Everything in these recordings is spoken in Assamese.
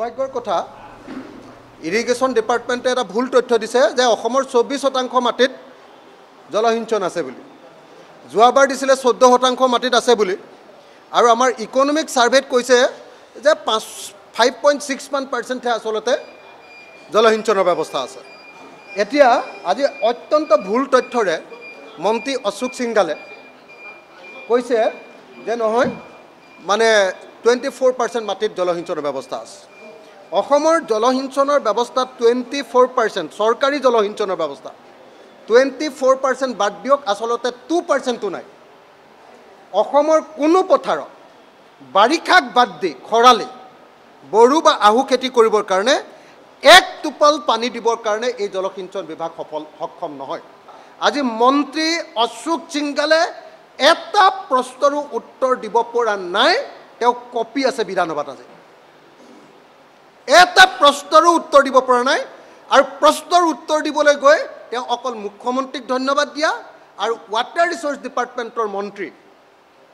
ভাগ্যৰ কথা ইৰিগেশ্যন ডিপাৰ্টমেণ্টে এটা ভুল তথ্য দিছে যে অসমৰ 24% মাটিত জলসিঞ্চন আছে বুলি যোৱাবাৰ দিছিলে 14% মাটিত আছে বুলি আৰু আমাৰ ইকনমিক সাৰ্ভেত কৈছে যে 5.61% আসলতে জলসিঞ্চনৰ ব্যৱস্থা আছে এতিয়া আজি অত্যন্ত ভুল তথ্যৰে মন্ত্ৰী অশোক সিংগালে কৈছে যে নহয় মানে 24% মাটিত জলসিঞ্চনৰ ব্যৱস্থা আছে অসমৰ জলসিঞ্চনৰ ব্যৱস্থা 24% চৰকাৰী জলসিঞ্চনৰ ব্যৱস্থা 24% বাদ দিয়ক আসলতে 2% নাই অসমৰ কোনো পথাৰত বাৰিষাক বাদ দি খৰালি বড়ু বা আহু খেতি কৰিবৰ কাৰণে এক টোপাল পানী দিবৰ কাৰণে এই জলসিঞ্চন বিভাগ সক্ষম নহয় আজি মন্ত্ৰী অশোক সিংগালে এটা প্ৰশ্নৰো উত্তৰ দিব পৰা নাই তেওঁ কপি আছে বিধানসভাত আজি এটা প্ৰশ্নৰো উত্তৰ দিব পৰা নাই আৰু প্ৰশ্নৰ উত্তৰ দিবলৈ গৈ তেওঁ অকল মুখ্যমন্ত্ৰীক ধন্যবাদ দিয়া আৰু ৱাটাৰ ৰিসোৰ্স ডিপাৰ্টমেণ্টৰ মন্ত্ৰী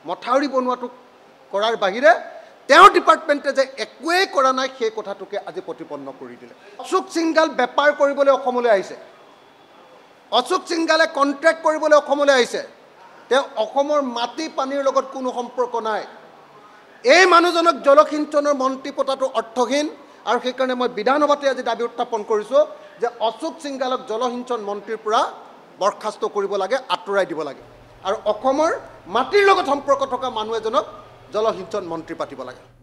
মথাউৰি বনোৱাটো কৰাৰ বাহিৰে তেওঁ ডিপাৰ্টমেণ্টে যে একোৱেই কৰা নাই সেই কথাটোকে আজি প্ৰতিপন্ন কৰি দিলে অশোক সিংগাল বেপাৰ কৰিবলৈ অসমলৈ আহিছে অশোক সিংগালে কন্ট্ৰাক্ট কৰিবলৈ অসমলৈ আহিছে তেওঁ অসমৰ মাটি পানীৰ লগত কোনো সম্পৰ্ক নাই এই মানুহজনক জলসিঞ্চনৰ মন্ত্ৰী পতাটো অৰ্থহীন আৰু সেই কাৰণে মই বিধানসভাতে আজি দাবী উত্থাপন কৰিছো যে অশোক সিংগালক জলসিঞ্চন মন্ত্ৰীৰ পৰা বৰখাস্ত কৰিব লাগে আঁতৰাই দিব লাগে আৰু অসমৰ মাটিৰ লগত সম্পৰ্ক থকা মানুহ এজনক জলসিঞ্চন মন্ত্ৰী পাতিব লাগে।